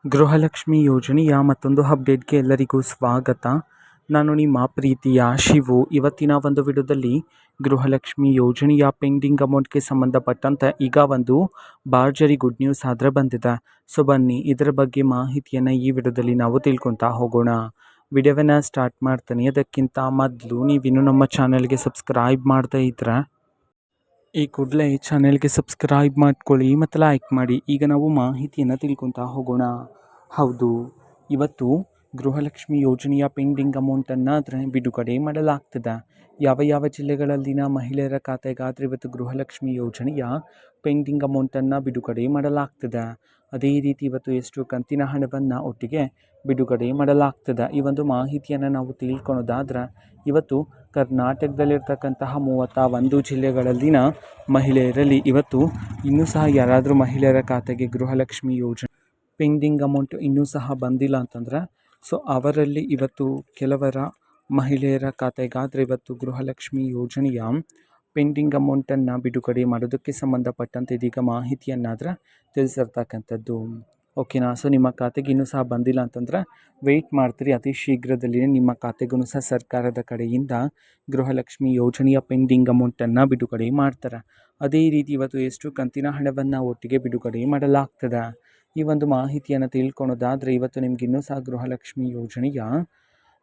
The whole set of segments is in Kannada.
ಗೃಹಲಕ್ಷ್ಮಿ ಯೋಜನೆಯ ಮತ್ತೊಂದು ಅಪ್ಡೇಟ್ಗೆ ಎಲ್ಲರಿಗೂ ಸ್ವಾಗತ. ನಾನು ನಿಮ್ಮ ಪ್ರೀತಿಯ ಶಿವು. ಇವತ್ತಿನ ಒಂದು ವಿಡಿಯೋದಲ್ಲಿ ಗೃಹಲಕ್ಷ್ಮಿ ಯೋಜನೆಯ ಪೆಂಡಿಂಗ್ ಅಮೌಂಟ್ಗೆ ಸಂಬಂಧಪಟ್ಟಂತೆ ಈಗ ಒಂದು ಭರ್ಜರಿ ಗುಡ್ ನ್ಯೂಸ್ ಆದರೆ ಬಂದಿದೆ. ಸೊ ಬನ್ನಿ ಇದರ ಬಗ್ಗೆ ಮಾಹಿತಿಯನ್ನು ಈ ವಿಡಿಯೋದಲ್ಲಿ ನಾವು ತಿಳ್ಕೊತಾ ಹೋಗೋಣ. ವಿಡಿಯೋವನ್ನು ಸ್ಟಾರ್ಟ್ ಮಾಡ್ತೀನಿ. ಅದಕ್ಕಿಂತ ಮೊದಲು ನೀವಿನ್ನೂ ನಮ್ಮ ಚಾನಲ್ಗೆ ಸಬ್ಸ್ಕ್ರೈಬ್ ಮಾಡ್ತಾ ಇದ್ರೆ ಈ ಕೂಡಲೇ ಚಾನೆಲ್ಗೆ ಸಬ್ಸ್ಕ್ರೈಬ್ ಮಾಡ್ಕೊಳ್ಳಿ ಮತ್ತು ಲೈಕ್ ಮಾಡಿ. ಈಗ ನಾವು ಮಾಹಿತಿಯನ್ನು ತಿಳ್ಕೊತಾ ಹೋಗೋಣ. ಹೌದು, ಇವತ್ತು ಗೃಹಲಕ್ಷ್ಮಿ ಯೋಜನೆಯ ಪೆಂಡಿಂಗ್ ಅಮೌಂಟನ್ನು ಬಿಡುಗಡೆ ಮಾಡಲಾಗ್ತದೆ. ಯಾವ ಯಾವ ಜಿಲ್ಲೆಗಳಲ್ಲಿನ ಮಹಿಳೆಯರ ಖಾತೆಗಾದರೆ ಇವತ್ತು ಗೃಹಲಕ್ಷ್ಮಿ ಯೋಜನೆಯ ಪೆಂಡಿಂಗ್ ಅಮೌಂಟನ್ನು ಬಿಡುಗಡೆ ಮಾಡಲಾಗ್ತದೆ. ಅದೇ ರೀತಿ ಇವತ್ತು ಎಷ್ಟು ಕಂತಿನ ಹಣವನ್ನು ಒಟ್ಟಿಗೆ ಬಿಡುಗಡೆ ಮಾಡಲಾಗ್ತದೆ. ಈ ಒಂದು ಮಾಹಿತಿಯನ್ನು ನಾವು ತಿಳ್ಕೊಳೋದಾದ್ರೆ ಇವತ್ತು ಕರ್ನಾಟಕದಲ್ಲಿರ್ತಕ್ಕಂತಹ 31 ಜಿಲ್ಲೆಗಳಲ್ಲಿನ ಮಹಿಳೆಯರಲ್ಲಿ ಇವತ್ತು ಇನ್ನೂ ಸಹ ಯಾರಾದರೂ ಮಹಿಳೆಯರ ಖಾತೆಗೆ ಗೃಹಲಕ್ಷ್ಮಿ ಯೋಜನೆ ಪೆಂಡಿಂಗ್ ಅಮೌಂಟ್ ಇನ್ನೂ ಸಹ ಬಂದಿಲ್ಲ ಅಂತಂದರೆ ಸೊ ಅವರಲ್ಲಿ ಇವತ್ತು ಕೆಲವರ ಮಹಿಳೆಯರ ಖಾತೆಗಾದರೆ ಇವತ್ತು ಗೃಹಲಕ್ಷ್ಮಿ ಯೋಜನೆಯ ಪೆಂಡಿಂಗ್ ಅಮೌಂಟನ್ನು ಬಿಡುಗಡೆ ಮಾಡೋದಕ್ಕೆ ಸಂಬಂಧಪಟ್ಟಂತೆ ಇದೀಗ ಮಾಹಿತಿಯನ್ನಾದರೆ ತಿಳಿಸಿರ್ತಕ್ಕಂಥದ್ದು. ಓಕೆನಾ. ಸೊ ನಿಮ್ಮ ಖಾತೆಗೆ ಇನ್ನೂ ಸಹ ಬಂದಿಲ್ಲ ಅಂತಂದರೆ ವೆಯ್ಟ್ ಮಾಡ್ತೀರಿ. ಅತಿ ಶೀಘ್ರದಲ್ಲಿಯೇ ನಿಮ್ಮ ಖಾತೆಗೂ ಸಹ ಸರ್ಕಾರದ ಕಡೆಯಿಂದ ಗೃಹಲಕ್ಷ್ಮಿ ಯೋಜನೆಯ ಪೆಂಡಿಂಗ್ ಅಮೌಂಟನ್ನು ಬಿಡುಗಡೆ ಮಾಡ್ತಾರೆ. ಅದೇ ರೀತಿ ಇವತ್ತು ಎಷ್ಟು ಕಂತಿನ ಹಣವನ್ನು ಒಟ್ಟಿಗೆ ಬಿಡುಗಡೆ ಮಾಡಲಾಗ್ತದೆ. ಈ ಒಂದು ಮಾಹಿತಿಯನ್ನು ತಿಳ್ಕೊಳೋದಾದರೆ ಇವತ್ತು ನಿಮ್ಗೆ ಇನ್ನೂ ಸಹ ಗೃಹಲಕ್ಷ್ಮಿ ಯೋಜನೆಯ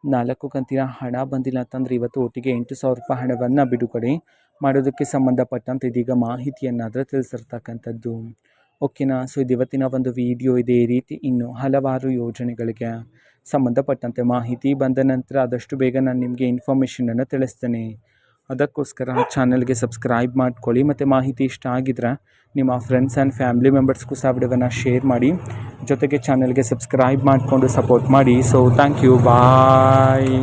4 ಕಂತಿನ ಹಣ ಬಂದಿಲ್ಲ ಅಂತಂದರೆ ಇವತ್ತು ಒಟ್ಟಿಗೆ 8,000 ರೂಪಾಯಿ ಹಣವನ್ನು ಬಿಡುಗಡೆ ಮಾಡೋದಕ್ಕೆ ಸಂಬಂಧಪಟ್ಟಂತೆ ಇದೀಗ ಮಾಹಿತಿಯನ್ನಾದರೆ ತಿಳಿಸಿರ್ತಕ್ಕಂಥದ್ದು. ಓಕೆನಾ. ಸೊ ಇದು ಇವತ್ತಿನ ಒಂದು ವಿಡಿಯೋ. ಇದೇ ರೀತಿ ಇನ್ನು ಹಲವಾರು ಯೋಜನೆಗಳಿಗೆ ಸಂಬಂಧಪಟ್ಟಂತೆ ಮಾಹಿತಿ ಬಂದ ನಂತರ ಆದಷ್ಟು ಬೇಗ ನಾನು ನಿಮಗೆ ಇನ್ಫಾರ್ಮೇಷನನ್ನು ತಿಳಿಸ್ತೇನೆ. ಅದಕ್ಕೋಸ್ಕರ ಚಾನಲ್ಗೆ ಸಬ್ಸ್ಕ್ರೈಬ್ ಮಾಡ್ಕೊಳ್ಳಿ ಮತ್ತು ಮಾಹಿತಿ ಇಷ್ಟ ಆಗಿದ್ರೆ ನಿಮ್ಮ ಫ್ರೆಂಡ್ಸ್ ಆ್ಯಂಡ್ ಫ್ಯಾಮಿಲಿ ಮೆಂಬರ್ಸ್ಗೂ ಸಹ ವಿಡಿಯೋವನ್ನು ಶೇರ್ ಮಾಡಿ. ಜೊತೆಗೆ ಚಾನಲ್ಗೆ ಸಬ್ಸ್ಕ್ರೈಬ್ ಮಾಡಿಕೊಂಡು ಸಪೋರ್ಟ್ ಮಾಡಿ. So thank you. ಬಾಯ್.